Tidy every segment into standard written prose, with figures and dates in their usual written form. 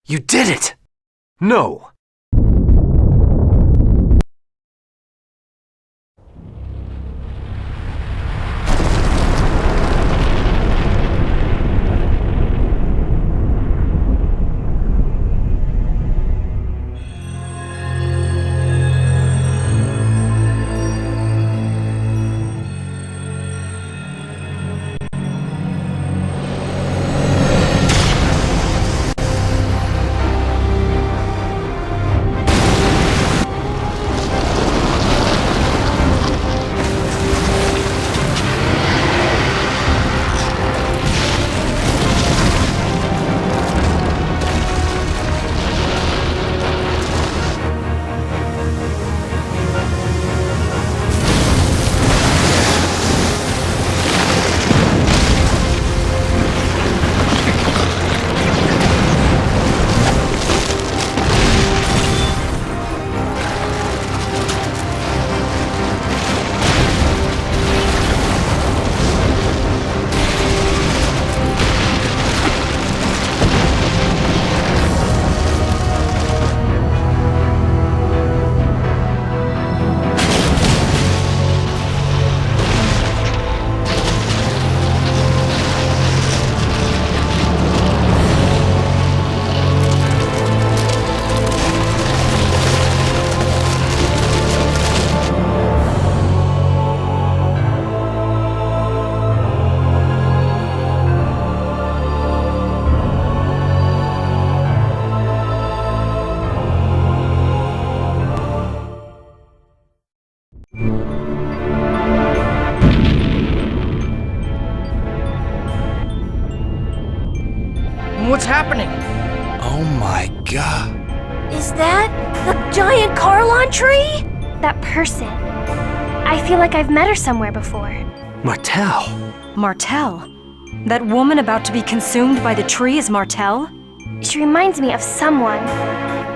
You did it! No! What's happening? Oh my god. Is that the giant Carlon tree? That person. I feel like I've met her somewhere before. Martel. Martel? That woman about to be consumed by the tree is Martel? She reminds me of someone.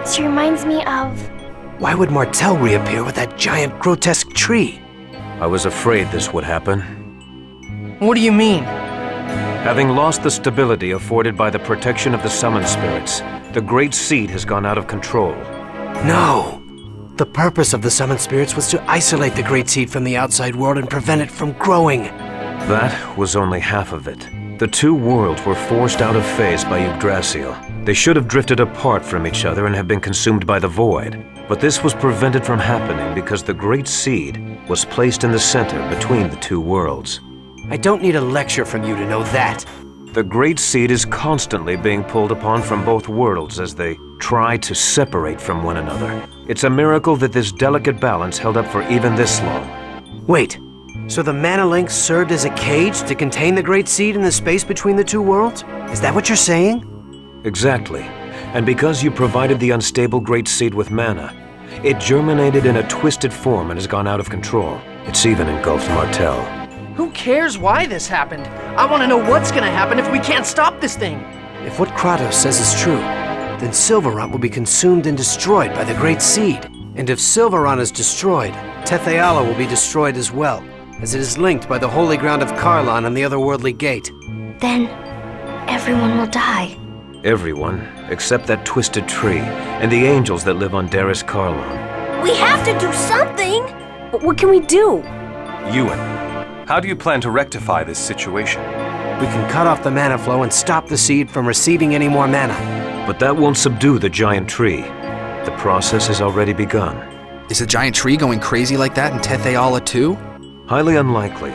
She reminds me of... Why would Martel reappear with that giant grotesque tree? I was afraid this would happen. What do you mean? Having lost the stability afforded by the protection of the summoned spirits, the Great Seed has gone out of control. No! The purpose of the summoned spirits was to isolate the Great Seed from the outside world and prevent it from growing. That was only half of it. The two worlds were forced out of phase by Yggdrasil. They should have drifted apart from each other and have been consumed by the void. But this was prevented from happening because the Great Seed was placed in the center between the two worlds. I don't need a lecture from you to know that. The Great Seed is constantly being pulled upon from both worlds as they try to separate from one another. It's a miracle that this delicate balance held up for even this long. Wait, so the mana link served as a cage to contain the Great Seed in the space between the two worlds? Is that what you're saying? Exactly. And because you provided the unstable Great Seed with mana, it germinated in a twisted form and has gone out of control. It's even engulfed Martel. Who cares why this happened? I want to know what's gonna happen if we can't stop this thing. If what Kratos says is true, then Silverant will be consumed and destroyed by the Great Seed. And if Silverant is destroyed, Tetheala will be destroyed as well, as it is linked by the holy ground of Carlon and the otherworldly gate. Then everyone will die. Everyone, except that twisted tree and the angels that live on Daris Carlon. We have to do something! But what can we do? Ewan, how do you plan to rectify this situation? We can cut off the mana flow and stop the seed from receiving any more mana. But that won't subdue the giant tree. The process has already begun. Is the giant tree going crazy like that in Tetheala too? Highly unlikely,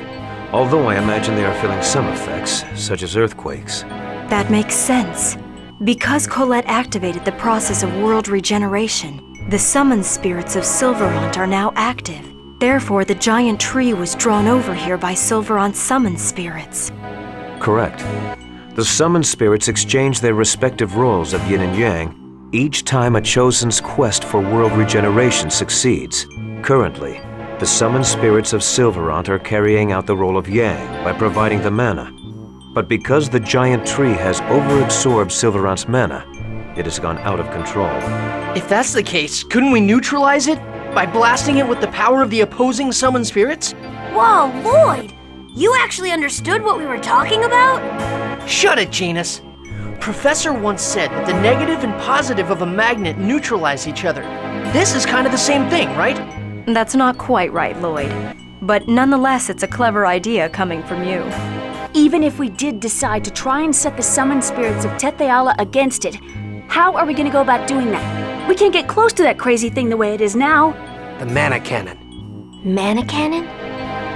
although I imagine they are feeling some effects, such as earthquakes. That makes sense. Because Colette activated the process of world regeneration, the summoned spirits of Silverant are now active. Therefore, the giant tree was drawn over here by Silverant's summoned spirits. Correct. The summoned spirits exchange their respective roles of yin and yang each time a chosen's quest for world regeneration succeeds. Currently, the summoned spirits of Silverant are carrying out the role of yang by providing the mana. But because the giant tree has overabsorbed Silverant's mana, it has gone out of control. If that's the case, couldn't we neutralize it by blasting it with the power of the opposing summoned spirits? Whoa, Lloyd! You actually understood what we were talking about? Shut it, Genus. Professor once said that the negative and positive of a magnet neutralize each other. This is kind of the same thing, right? That's not quite right, Lloyd. But nonetheless, it's a clever idea coming from you. Even if we did decide to try and set the summoned spirits of Tetheala against it, how are we going to go about doing that? We can't get close to that crazy thing the way it is now. The mana cannon. Mana cannon?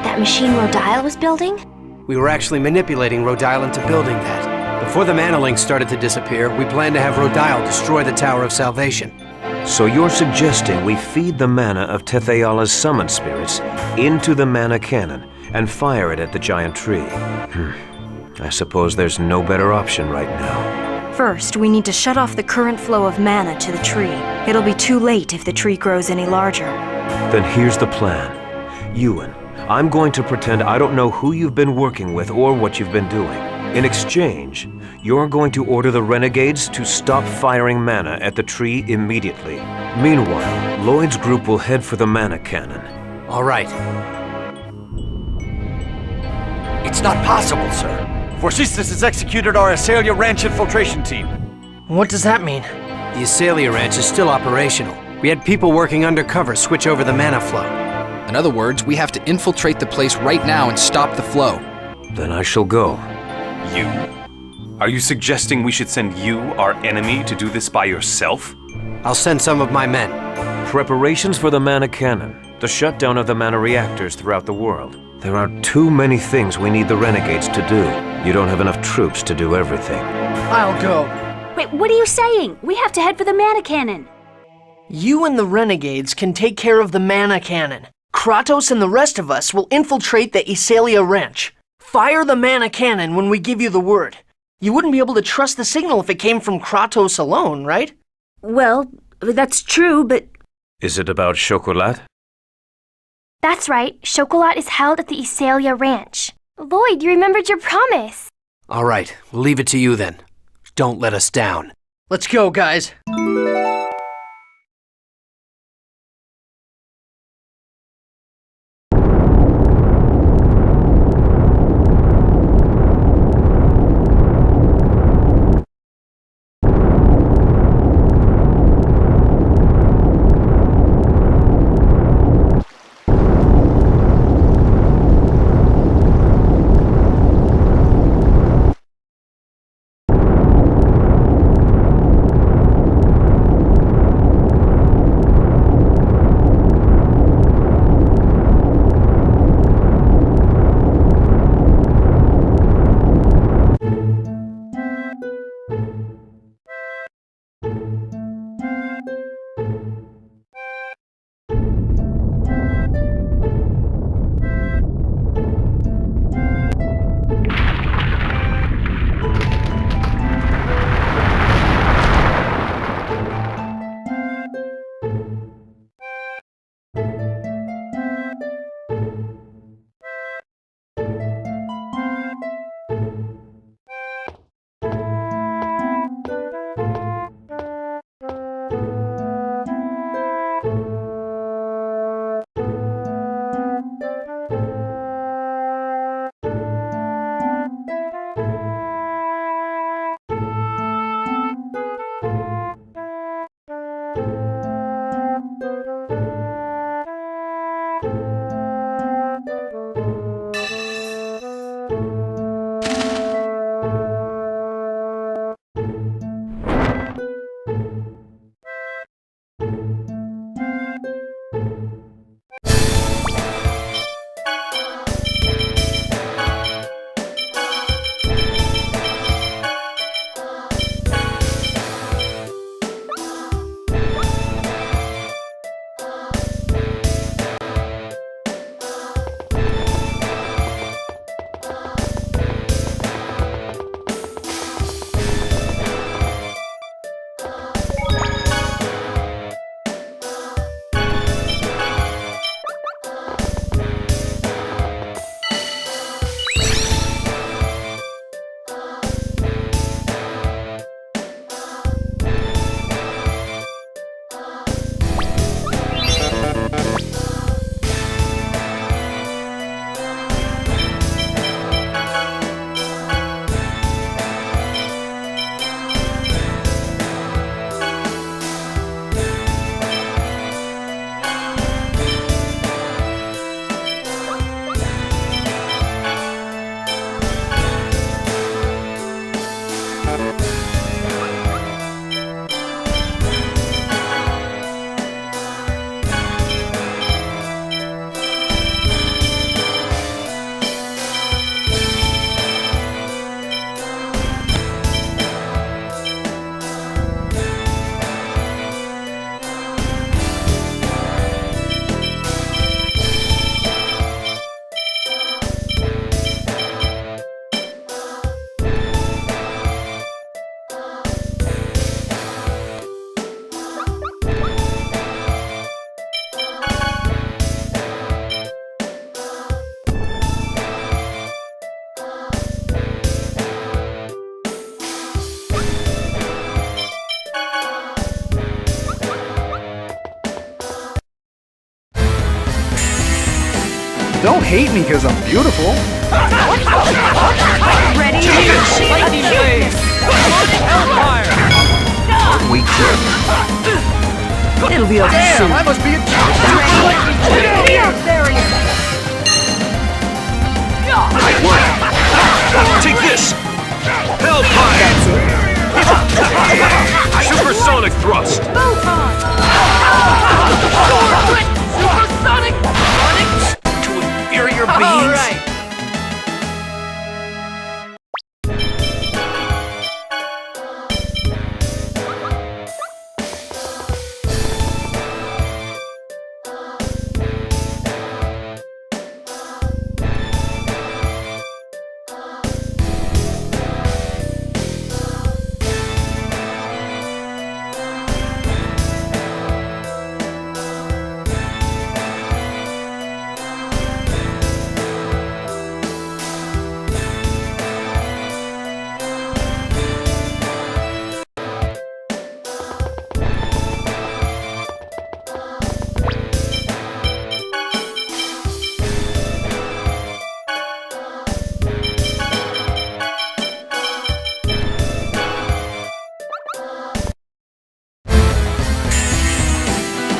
That machine Rodile was building? We were actually manipulating Rodile into building that. Before the mana links started to disappear, we planned to have Rodile destroy the Tower of Salvation. So you're suggesting we feed the mana of Tetheala's summoned spirits into the mana cannon and fire it at the giant tree. I suppose there's no better option right now. First, we need to shut off the current flow of mana to the tree. It'll be too late if the tree grows any larger. Then here's the plan. Ewan, I'm going to pretend I don't know who you've been working with or what you've been doing. In exchange, you're going to order the renegades to stop firing mana at the tree immediately. Meanwhile, Lloyd's group will head for the mana cannon. All right. It's not possible, sir. Forcistus has executed our Asalia Ranch infiltration team. What does that mean? The Asalia Ranch is still operational. We had people working undercover switch over the mana flow. In other words, we have to infiltrate the place right now and stop the flow. Then I shall go. You? Are you suggesting we should send you, our enemy, to do this by yourself? I'll send some of my men. Preparations for the mana cannon, the shutdown of the mana reactors throughout the world. There are too many things we need the renegades to do. You don't have enough troops to do everything. I'll go. Wait, what are you saying? We have to head for the mana cannon. You and the renegades can take care of the mana cannon. Kratos and the rest of us will infiltrate the Asalia Ranch. Fire the mana cannon when we give you the word. You wouldn't be able to trust the signal if it came from Kratos alone, right? Well, that's true, but... Is it about chocolat? That's right. Chocolat is held at the Asalia Ranch. Lloyd, you remembered your promise. All right, we'll leave it to you then. Don't let us down. Let's go, guys. Don't hate me because I'm beautiful. Ready? Lightning blaze! Hellfire! Aren't we clever? It'll be over Damn, soon. I must be a Take this! Hellfire! Supersonic thrust! Supersonic! To inferior beings? All right.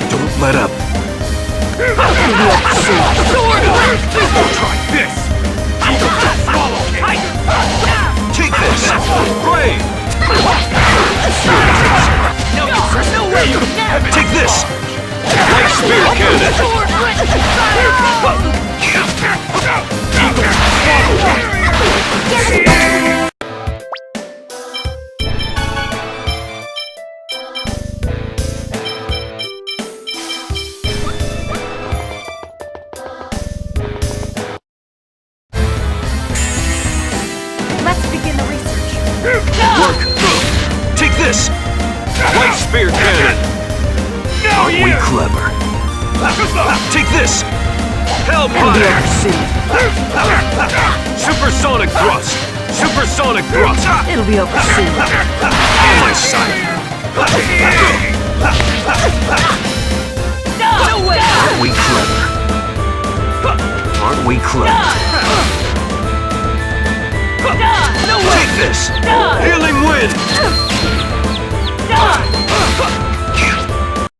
Don't let up. Try this! Take this! Blade! No way! Take this! Light spear cannon! Let's begin the research. Work! Take this! Light spear cannon! Aren't we clever? Take this! Hellfire! Supersonic thrust! Supersonic thrust! It'll be over soon. On my side! Aren't we clever? Aren't we clever? Take this! Healing wind!